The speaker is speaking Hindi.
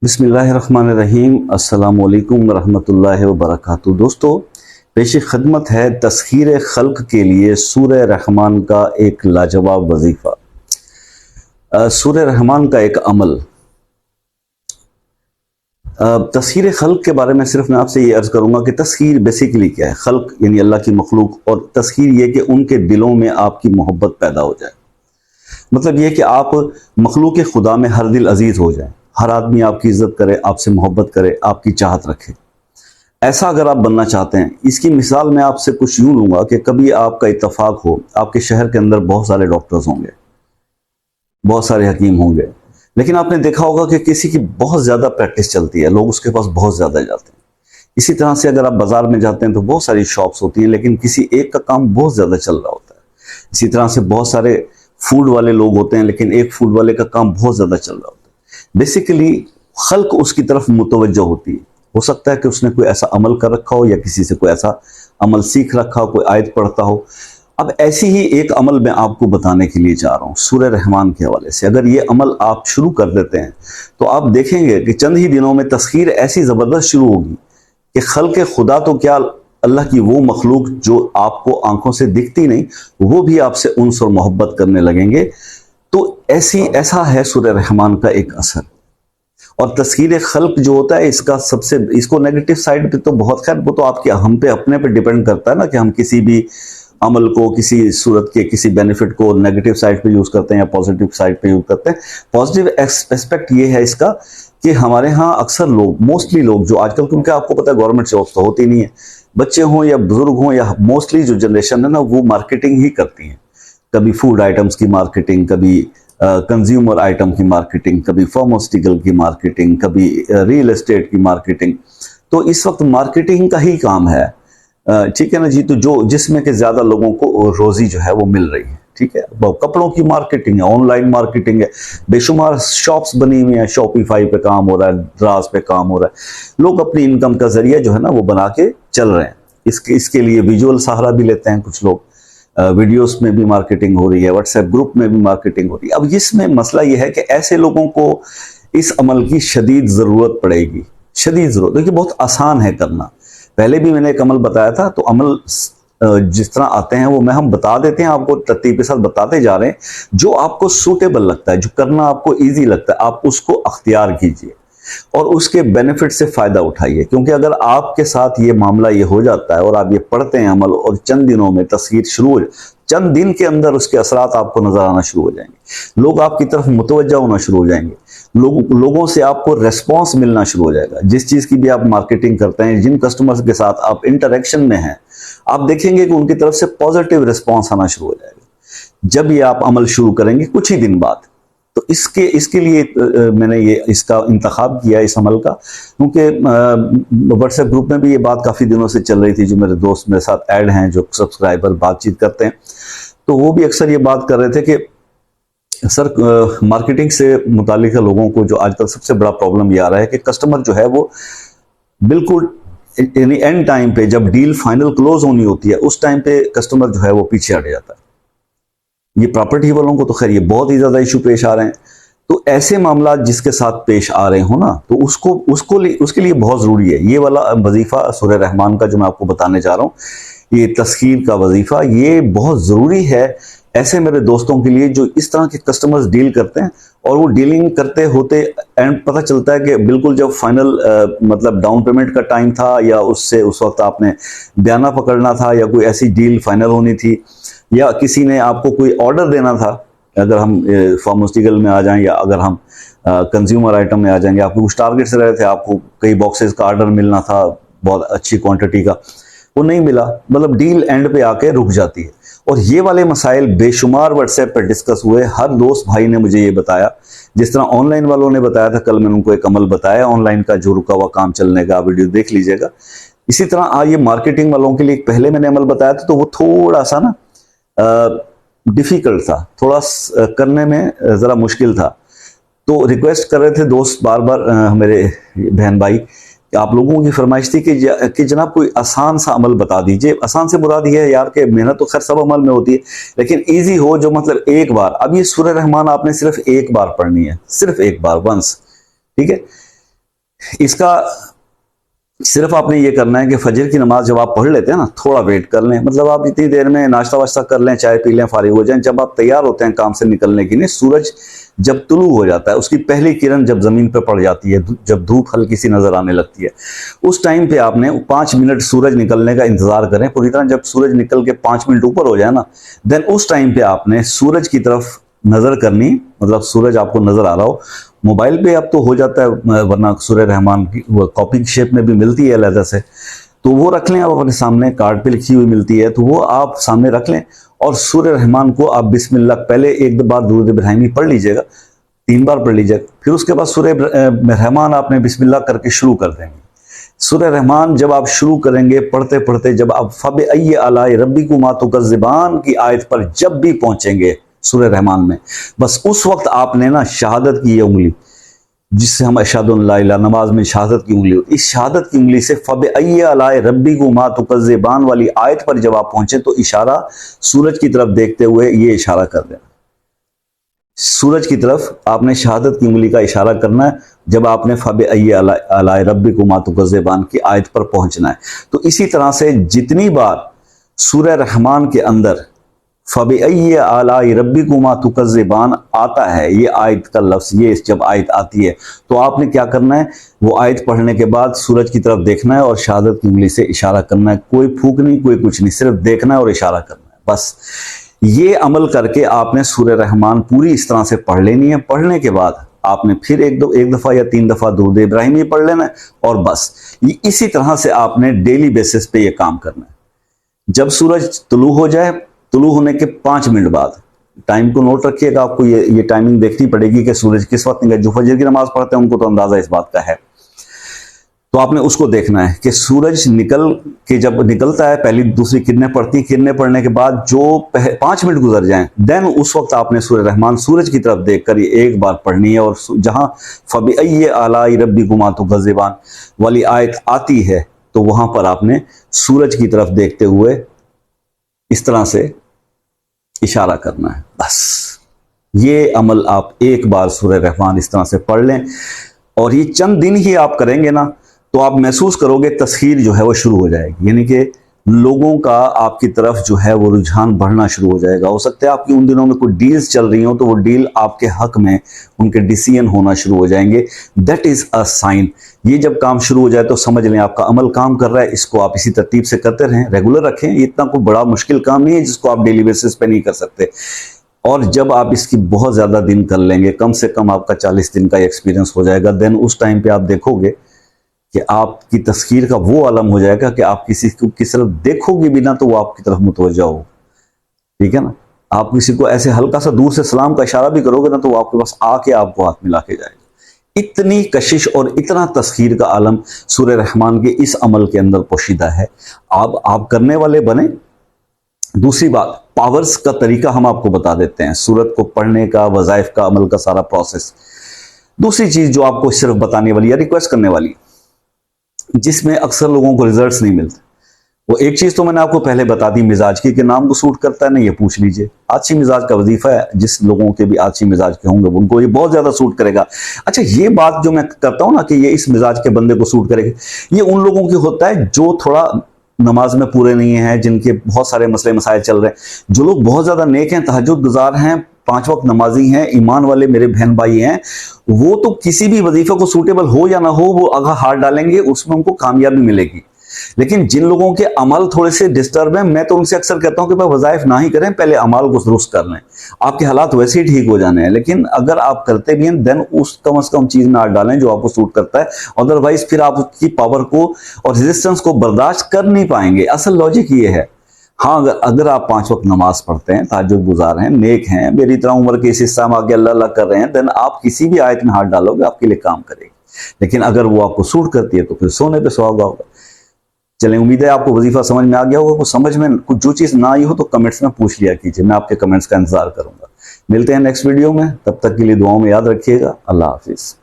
बिस्मिल्लाहिर्रहमानिर्रहीम। अस्सलामुअलैकुम वरहमतुल्लाहि वबरकातुहू। दोस्तों, पेश खदमत है तस्खीर खल्क के लिए सूरह रहमान का एक लाजवाब वजीफ़ा। सूरह रहमान का एक अमल। तस्खीर खल्क के बारे में सिर्फ मैं आपसे ये अर्ज़ करूँगा कि तस्खीर बेसिकली क्या है। खल्क यानी अल्लाह की मखलूक, और तस्खीर ये कि उनके दिलों में आपकी मोहब्बत पैदा हो जाए। मतलब ये कि आप मखलूक खुदा में हर दिल अजीज़ हो जाए, हर आदमी आपकी इज्जत करे, आपसे मोहब्बत करे, आपकी चाहत रखे। ऐसा अगर आप बनना चाहते हैं, इसकी मिसाल मैं आपसे कुछ यूँ लूँगा कि कभी आपका इत्तफाक हो, आपके शहर के अंदर बहुत सारे डॉक्टर्स होंगे, बहुत सारे हकीम होंगे, लेकिन आपने देखा होगा कि किसी की बहुत ज़्यादा प्रैक्टिस चलती है, लोग उसके पास बहुत ज़्यादा जाते हैं। इसी तरह से अगर आप बाज़ार में जाते हैं तो बहुत सारी शॉप्स होती हैं, लेकिन किसी एक का काम बहुत ज़्यादा चल रहा होता है। इसी तरह से बहुत सारे फूड वाले लोग होते हैं, लेकिन एक फूड वाले का काम बहुत ज़्यादा चल रहा होता है। बेसिकली खल्क उसकी तरफ मुतवज्जो होती है। हो सकता है कि उसने कोई ऐसा अमल कर रखा हो, या किसी से कोई ऐसा अमल सीख रखा हो, कोई आयत पढ़ता हो। अब ऐसी ही एक अमल मैं आपको बताने के लिए जा रहा हूँ सूरह रहमान के हवाले से। अगर ये अमल आप शुरू कर देते हैं तो आप देखेंगे कि चंद ही दिनों में तस्खीर ऐसी ज़बरदस्त शुरू होगी कि खल्क खुदा तो क्या, अल्लाह की वो मखलूक जो आपको आंखों से दिखती नहीं, वो भी आपसे उन्स और मोहब्बत करने लगेंगे। तो ऐसा है सूरह रहमान का एक असर। और तस्खीर खल्क जो होता है, इसको नेगेटिव साइड पे तो बहुत, खैर वो तो आपके हम पे अपने पे डिपेंड करता है ना, कि हम किसी भी अमल को, किसी सूरत के किसी बेनिफिट को नेगेटिव साइड पे यूज करते हैं या पॉजिटिव साइड पे यूज करते हैं। पॉजिटिव एस्पेक्ट ये है इसका कि हमारे यहाँ अक्सर लोग, मोस्टली लोग जो आजकल, क्योंकि आपको पता है गवर्नमेंट जॉब्स तो होती नहीं है, बच्चे हों या बुजुर्ग हों, या मोस्टली जो जनरेशन है ना, वो मार्केटिंग ही करती है। कभी फूड आइटम्स की मार्केटिंग, कभी कंज्यूमर आइटम की मार्केटिंग, कभी फार्मास्यूटिकल की मार्केटिंग, कभी रियल एस्टेट की मार्केटिंग। तो इस वक्त मार्केटिंग का ही काम है, ठीक है ना जी। तो जिसमें कि ज्यादा लोगों को रोजी जो है वो मिल रही है, ठीक है। कपड़ों की मार्केटिंग है, ऑनलाइन मार्केटिंग है, बेशुमार शॉप्स बनी हुई हैं, शॉपिफाई पे काम हो रहा है, ड्रास पे काम हो रहा है। लोग अपनी इनकम का जरिया जो है ना वो बना के चल रहे हैं। इसके लिए विजुअल सहारा भी लेते हैं कुछ लोग। वीडियोस में भी मार्केटिंग हो रही है, व्हाट्सएप ग्रुप में भी मार्केटिंग हो रही है। अब इसमें मसला यह है कि ऐसे लोगों को इस अमल की शदीद ज़रूरत पड़ेगी, शदीद ज़रूरत, क्योंकि बहुत आसान है करना। पहले भी मैंने एक अमल बताया था, तो अमल जिस तरह आते हैं वो हम बता देते हैं आपको, तरतीब के साथ बताते जा रहे हैं। जो आपको सूटेबल लगता है, जो करना आपको ईजी लगता है, आप उसको अख्तियार कीजिए और उसके बेनिफिट से फायदा उठाइए। क्योंकि अगर आपके साथ ये मामला ये हो जाता है और आप ये पढ़ते हैं अमल, और चंद दिनों में तस्खीर शुरू हो, चंद दिन के अंदर उसके असरात आपको नजर आना शुरू हो जाएंगे, लोग आपकी तरफ मुतवज्जा होना शुरू हो जाएंगे, लोगों से आपको रेस्पॉन्स मिलना शुरू हो जाएगा। जिस चीज की भी आप मार्केटिंग करते हैं, जिन कस्टमर्स के साथ आप इंटरेक्शन में हैं, आप देखेंगे कि उनकी तरफ से पॉजिटिव रिस्पॉन्स आना शुरू हो जाएगा जब ये आप अमल शुरू करेंगे कुछ ही दिन बाद। तो इसके लिए मैंने इसका इंतखाब किया इस अमल का, क्योंकि व्हाट्सएप ग्रुप में भी ये बात काफ़ी दिनों से चल रही थी। जो मेरे दोस्त मेरे साथ ऐड हैं, जो सब्सक्राइबर बातचीत करते हैं, तो वो भी अक्सर ये बात कर रहे थे कि सर, मार्केटिंग से मुतालिक लोगों को जो आजकल सबसे बड़ा प्रॉब्लम ये आ रहा है कि कस्टमर जो है वो बिल्कुल यानी एंड टाइम पे, जब डील फाइनल क्लोज होनी होती है, उस टाइम पे कस्टमर जो है वो पीछे हट जाता है। ये प्रॉपर्टी वालों को तो खैर ये बहुत ही ज्यादा इशू पेश आ रहे हैं। तो ऐसे मामला जिसके साथ पेश आ रहे हो ना, तो उसके लिए बहुत जरूरी है ये वाला वजीफा सूरह रहमान का जो मैं आपको बताने जा रहा हूँ। ये तस्खीर का वजीफा ये बहुत जरूरी है ऐसे मेरे दोस्तों के लिए जो इस तरह के कस्टमर्स डील करते हैं, और वो डीलिंग करते होते एंड पता चलता है कि बिल्कुल जब फाइनल मतलब डाउन पेमेंट का टाइम था, या उससे उस वक्त आपने बयाना पकड़ना था, या कोई ऐसी डील फाइनल होनी थी, या किसी ने आपको कोई ऑर्डर देना था। अगर हम फार्मास्यूटिकल में आ जाएं, या अगर हम कंज्यूमर आइटम में आ जाएंगे, आपको कुछ टारगेट से रहे थे, आपको कई बॉक्सेस का ऑर्डर मिलना था बहुत अच्छी क्वांटिटी का, वो नहीं मिला, मतलब डील एंड पे आके रुक जाती है। और ये वाले मसाइल बेशुमार व्हाट्सएप पर डिस्कस हुए। हर दोस्त भाई ने मुझे ये बताया, जिस तरह ऑनलाइन वालों ने बताया था, कल मैंने उनको एक अमल बताया ऑनलाइन का, जो रुका हुआ काम चलने का, वीडियो देख लीजिएगा। इसी तरह ये मार्केटिंग वालों के लिए पहले मैंने अमल बताया था, तो वो थोड़ा सा ना डिफिकल्ट था, थोड़ा करने में ज़रा मुश्किल था। तो रिक्वेस्ट कर रहे थे दोस्त बार बार, मेरे बहन भाई, कि आप लोगों की फरमाइश थी कि जनाब कोई आसान सा अमल बता दीजिए। आसान से मुराद ये है यार कि मेहनत तो खैर सब अमल में होती है, लेकिन इजी हो, जो मतलब एक बार। अब ये सूरह रहमान आपने सिर्फ एक बार पढ़नी है, सिर्फ एक बार, वंस, ठीक है। इसका सिर्फ आपने ये करना है कि फजर की नमाज जब आप पढ़ लेते हैं ना, थोड़ा वेट कर लें। मतलब आप इतनी देर में नाश्ता वाश्ता कर लें, चाय पी लें, फारिग हो जाएं। जब आप तैयार होते हैं काम से निकलने के लिए, सूरज जब तुलू हो जाता है, उसकी पहली किरण जब जमीन पर पड़ जाती है, जब धूप हल्की सी नजर आने लगती है, उस टाइम पे आपने 5 मिनट सूरज निकलने का इंतजार करें पूरी तरह। जब सूरज निकल के 5 मिनट ऊपर हो जाए ना, देन उस टाइम पे आपने सूरज की तरफ नजर करनी। मतलब सूरज आपको नजर आ रहा हो, मोबाइल पे अब तो हो जाता है, वरना सूर्य रहमान की वो कॉपी की शेप में भी मिलती है अलग से, तो वो रख लें आप अपने सामने, कार्ड पे लिखी हुई मिलती है, तो वो आप सामने रख लें और सूर्य रहमान को आप बिस्मिल्लाह पहले एक बार दुरूद इब्राहिमी पढ़ लीजिएगा, 3 बार पढ़ लीजिएगा। फिर उसके बाद सूर्य रहमान आपने बिस्मिल्लाह करके शुरू कर देंगे। सूर्य रहमान जब आप शुरू करेंगे पढ़ते पढ़ते, जब आप फब अय्य अलाए रब्बिकुमा तुकज़्ज़िबान की आयत पर जब भी पहुंचेंगे सूर्य रहमान में, बस उस वक्त आपने ना शहादत की ये उंगली, जिससे हम अशहदु अल्ला इलाहा, नमाज में शहादत की उंगली होती है, इस शहादत की उंगली से फब अय्य अलाए रब्बिकुमा तुकज़्ज़िबान वाली आयत पर जब आप पहुंचे तो इशारा सूरज की तरफ देखते हुए ये इशारा कर देना। सूरज की तरफ आपने शहादत की उंगली का इशारा करना है जब आपने फब अय्य अलाए रब्बिकुमा तुकज़्ज़िबान की आयत पर पहुंचना है। तो इसी तरह से जितनी बार सूरह रहमान के अंदर फब अय्य अलाए रब्बिकुमा तुकज़्ज़िबान आता है, ये आयत का लफ्ज़, ये जब आयत आती है तो आपने क्या करना है, वो आयत पढ़ने के बाद सूरज की तरफ देखना है और शहादत की उंगली से इशारा करना है। कोई फूक नहीं, कोई कुछ नहीं, सिर्फ देखना है और इशारा करना है बस। ये अमल करके आपने सूरह रहमान पूरी इस तरह से पढ़ लेनी है। पढ़ने के बाद आपने फिर एक दफ़ा या 3 दफ़ा दुरूद इब्राहिमी पढ़ लेना है और बस इसी तरह से आपने डेली बेसिस पे ये काम करना है। जब सूरज तुलू हो जाए, तुलू होने के 5 मिनट बाद, टाइम को नोट रखिएगा, आपको ये टाइमिंग देखनी पड़ेगी कि सूरज किस वक्त निकले। जो फजर की नमाज पढ़ते हैं उनको तो अंदाजा इस बात का है, तो आपने उसको देखना है कि सूरज निकल के जब निकलता है, पहली दूसरी किरणें पड़ती, किरणें पड़ने के बाद जो 5 मिनट गुजर जाएं, देन उस वक्त आपने सूर्य रहमान सूरज की तरफ देखकर ये एक बार पढ़नी है। और जहां फब अय्य अलाए रब्बिकुमा तुकज़्ज़िबान वाली आयत आती है तो वहां पर आपने सूरज की तरफ देखते हुए इस तरह से इशारा करना है बस। ये अमल आप एक बार सूरह रहमान इस तरह से पढ़ लें और ये चंद दिन ही आप करेंगे ना, तो आप महसूस करोगे तस्खीर जो है वो शुरू हो जाएगी, यानी कि लोगों का आपकी तरफ जो है वो रुझान बढ़ना शुरू हो जाएगा। हो सकता है आपकी उन दिनों में कोई डील्स चल रही हो तो वो डील आपके हक में, उनके डिसीजन होना शुरू हो जाएंगे। That is a sign. ये जब काम शुरू हो जाए तो समझ लें आपका अमल काम कर रहा है। इसको आप इसी तरतीब से करते रहें, रेगुलर रखें। ये इतना कोई बड़ा मुश्किल काम नहीं है जिसको आप डेली बेसिस पे नहीं कर सकते। और जब आप इसकी बहुत ज्यादा दिन कर लेंगे, कम से कम आपका 40 दिन का एक्सपीरियंस हो जाएगा, देन उस टाइम पे आप देखोगे कि आपकी तस्खीर का वो आलम हो जाएगा कि आप किसी को किस तरफ देखोगे भी ना तो वो आपकी तरफ मुतवज्जा हो। ठीक है ना, आप किसी को ऐसे हल्का सा दूर से सलाम का इशारा भी करोगे ना तो वो आपके पास आके आपको हाथ मिला के जाएगा। इतनी कशिश और इतना तस्खीर का आलम सूरह रहमान के इस अमल के अंदर पोशीदा है। आप करने वाले बने। दूसरी बात, पावर्स का तरीका हम आपको बता देते हैं, सूरत को पढ़ने का, वज़ाइफ का, अमल का सारा प्रोसेस। दूसरी चीज जो आपको सिर्फ बताने वाली या रिक्वेस्ट करने वाली, जिसमें अक्सर लोगों को रिजल्ट्स नहीं मिलते, वो एक चीज तो मैंने आपको पहले बता दी मिजाज की, कि नाम को सूट करता है नहीं, ये पूछ लीजिए। आछी मिजाज का वजीफा है, जिस लोगों के भी आछी मिजाज के होंगे उनको ये बहुत ज्यादा सूट करेगा। अच्छा, ये बात जो मैं करता हूं ना कि ये इस मिजाज के बंदे को सूट करेगा, ये उन लोगों की होता है जो थोड़ा नमाज में पूरे नहीं है, जिनके बहुत सारे मसले मसाइल चल रहे हैं। जो लोग बहुत ज्यादा नेक हैं, तहज्जुद गुजार हैं, 5 वक्त नमाजी हैं, ईमान वाले मेरे बहन भाई हैं, वो तो किसी भी वजीफे को सूटेबल हो या ना हो, वो अगर हाथ डालेंगे उसमें उनको कामयाबी मिलेगी। लेकिन जिन लोगों के अमल थोड़े से डिस्टर्ब हैं, मैं तो उनसे अक्सर कहता हूं कि भाई वज़ाइफ ना ही करें, पहले अमल को दुरुस्त कर लें, आपके हालात वैसे ही ठीक हो जाने हैं। लेकिन अगर आप करते भी हैं, देन उस कम से कम चीज में हाथ डालें जो आपको सूट करता है, अदरवाइज फिर आप उसकी पावर को और रेजिस्टेंस को बर्दाश्त कर नहीं पाएंगे। असल लॉजिक ये है। हाँ, अगर आप 5 वक्त नमाज पढ़ते हैं, तहज्जुद गुजार हैं, नेक हैं, मेरी तरह उम्र के इस हिस्सा में आगे अल्लाह अल्लाह कर रहे हैं, देन आप किसी भी आयत में हाथ डालोगे आपके लिए काम करेगी। लेकिन अगर वो आपको सूट करती है तो फिर सोने पे सुहागा होगा। चलें, उम्मीद है आपको वजीफा समझ में आ गया होगा। कुछ समझ में कुछ जो चीज़ ना आई हो तो कमेंट्स में पूछ लिया कीजिए, मैं आपके कमेंट्स का इंतजार करूंगा। मिलते हैं नेक्स्ट वीडियो में, तब तक के लिए दुआओं में याद रखिएगा। अल्लाह हाफिज़।